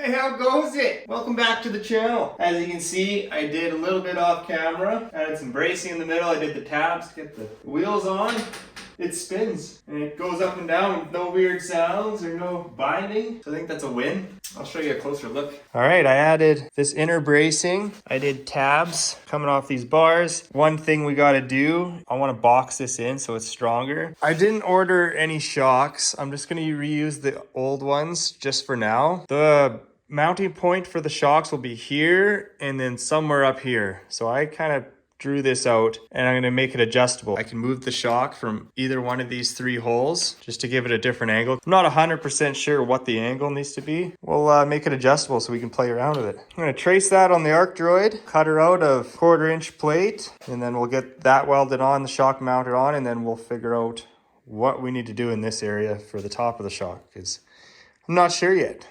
Hey, how goes it? Welcome back to the channel. As you can see, I did a little bit off camera. Added some bracing in the middle. I did the tabs, get the wheels on. It spins and it goes up and down with no weird sounds or no binding. So I think that's a win. I'll show you a closer look. All right, I added this inner bracing. I did tabs coming off these bars. One thing we gotta do, I wanna box this in so it's stronger. I didn't order any shocks. I'm just gonna reuse the old ones just for now. The mounting point for the shocks will be here and then somewhere up here. So I kind of drew this out and I'm going to make it adjustable. I can move the shock from either one of these three holes just to give it a different angle. I'm not 100% sure what the angle needs to be. We'll make it adjustable so we can play around with it. I'm going to trace that on the arc droid, cut her out of 1/4 inch plate, and then we'll get that welded on, the shock mounted on, and then we'll figure out what we need to do in this area for the top of the shock because I'm not sure yet.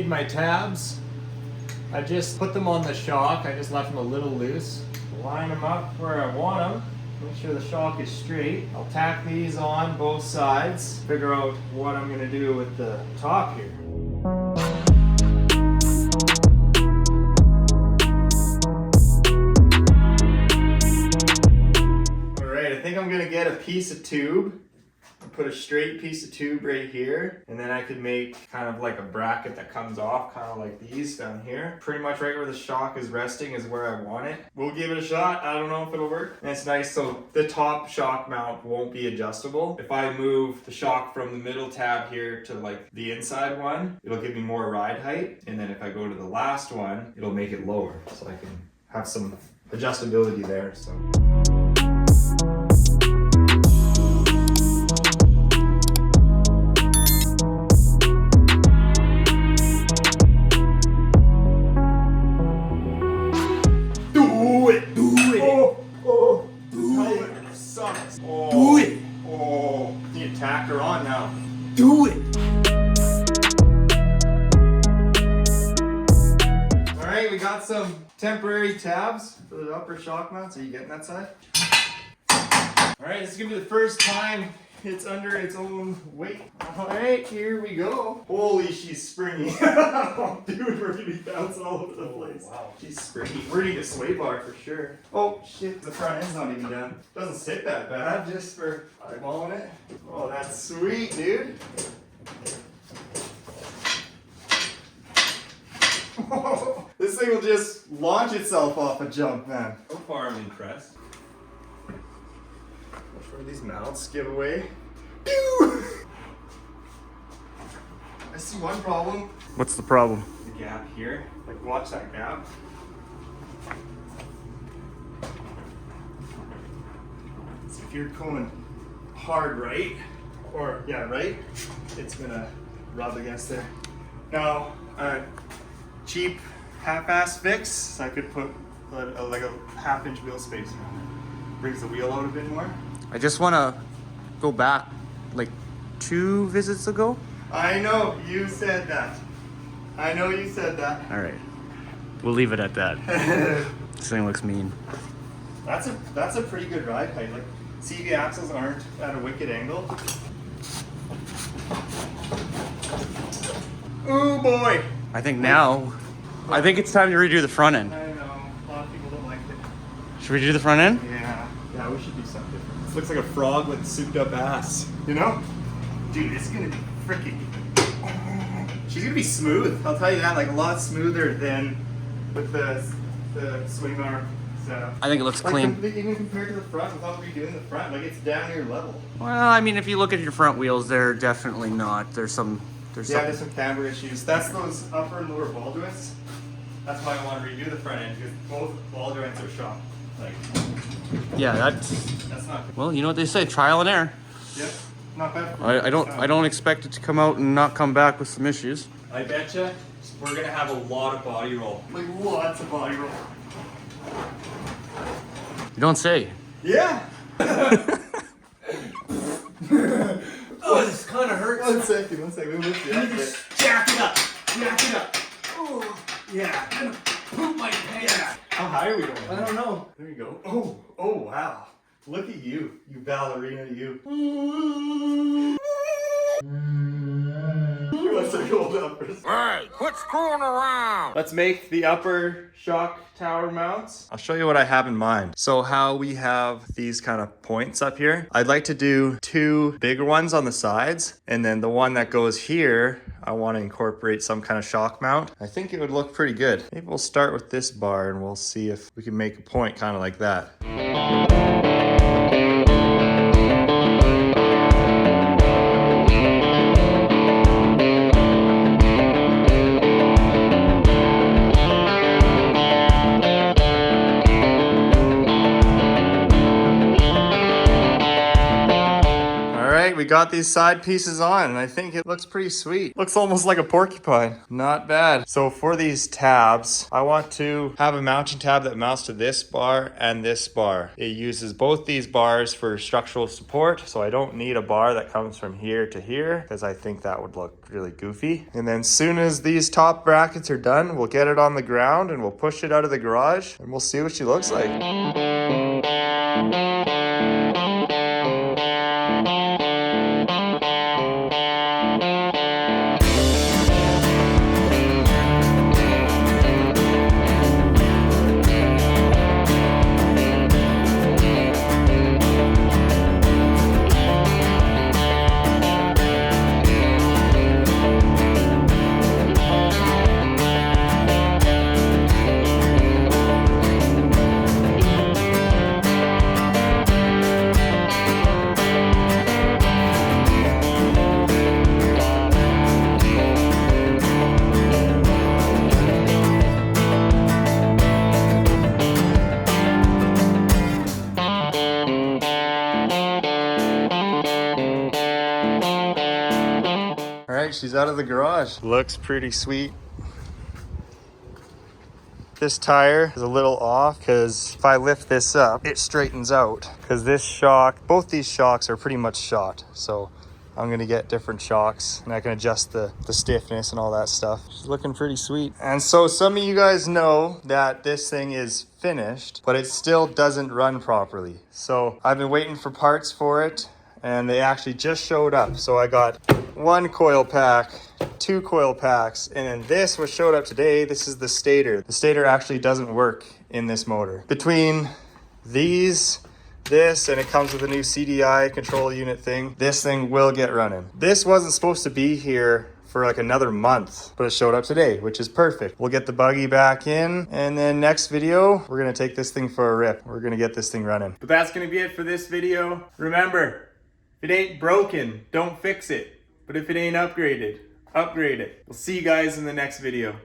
My tabs, I just put them on the shock. I just left them a little loose. Line them up where I want them. Make sure the shock is straight. I'll tack these on both sides. Figure out what I'm gonna do with the top here. All right, I think I'm gonna get a piece of tube. Put a straight piece of tube right here, and then I could make kind of like a bracket that comes off, kind of like these down here. Pretty much right where the shock is resting is where I want it. We'll give it a shot. I don't know if it'll work. And it's nice, so the top shock mount won't be adjustable. If I move the shock from the middle tab here to like the inside one, it'll give me more ride height. And then if I go to the last one, it'll make it lower. So I can have some adjustability there, so. Do it! Oh, you tack her on now. Do it! All right, we got some temporary tabs for the upper shock mounts. Are you getting that side? All right, this is gonna be the first time it's under its own weight. All right, here we go. Holy, she's springy. Dude, we're gonna be bouncing all over the place. Wow, she's springy. We're gonna need a sway bar for sure. Oh shit, the front end's not even done. Doesn't sit that bad, just for eyeballing it. Oh, that's sweet, dude. This thing will just launch itself off a jump, man. So far, I'm impressed. Where these mounts give away. Pew! I see one problem. What's the problem? The gap here. Like, watch that gap. So if you're going hard right, or yeah, right, it's gonna rub against there. Now, a cheap half-ass fix, so I could put like a 1/2 inch wheel spacer on it. Brings the wheel out a bit more. I just want to go back like 2 visits ago. I know you said that. I know you said that. All right, we'll leave it at that. This thing looks mean. That's a pretty good ride height. Like, see, the axles aren't at a wicked angle. Ooh boy! I think now, I think it's time to redo the front end. I know, a lot of people don't like it. Should we do the front end? Yeah, we should do something different. This looks like a frog with souped up ass. You know? Dude, it's gonna be freaking. She's gonna be smooth. I'll tell you that. Like, a lot smoother than with the swing arm setup. I think it looks like, clean. Even compared to the front, without redoing the front, like, it's down your level. Well, I mean, if you look at your front wheels, they're definitely not. There's some There's some camber issues. That's those upper and lower ball joints. That's why I want to redo the front end, because both ball joints are shot. Like, yeah, that's not good. Well, you know what they say, trial and error. Yep, not bad. I don't expect it to come out and not come back with some issues. I betcha we're gonna have a lot of body roll. Like, lots of body roll. You don't say. Yeah. Oh, this kind of hurts. One second. We lift you up there. Jack it up. Oh, yeah. I'm gonna poop my pants. How high are we going? I don't know. There you go. Oh, wow. Look at you ballerina, you. Let's go up first. Hey, quit screwing around! Let's make the upper shock tower mounts. I'll show you what I have in mind. So how we have these kind of points up here. I'd like to do 2 bigger ones on the sides, and then the one that goes here, I want to incorporate some kind of shock mount. I think it would look pretty good. Maybe we'll start with this bar and we'll see if we can make a point kind of like that. We got these side pieces on and I think it looks pretty sweet. Looks almost like a porcupine. Not bad. So for these tabs, I want to have a mounting tab that mounts to this bar and this bar. It uses both these bars for structural support, so I don't need a bar that comes from here to here because I think that would look really goofy. And then soon as these top brackets are done, we'll get it on the ground and we'll push it out of the garage and we'll see what she looks like. She's out of the garage. Looks pretty sweet. This tire is a little off because if I lift this up, it straightens out. Because this shock, both these shocks are pretty much shot. So I'm gonna get different shocks and I can adjust the stiffness and all that stuff. She's looking pretty sweet. And so some of you guys know that this thing is finished, but it still doesn't run properly. So I've been waiting for parts for it and they actually just showed up. So I got 1 coil pack, 2 coil packs, and then this was showed up today. This is the stator. The stator actually doesn't work in this motor. Between these, this, and it comes with a new CDI control unit thing, this thing will get running. This wasn't supposed to be here for like another month, but it showed up today, which is perfect. We'll get the buggy back in, and then next video, we're gonna take this thing for a rip. We're gonna get this thing running. But that's gonna be it for this video. Remember, if it ain't broken, don't fix it. But if it ain't upgraded, upgrade it. We'll see you guys in the next video.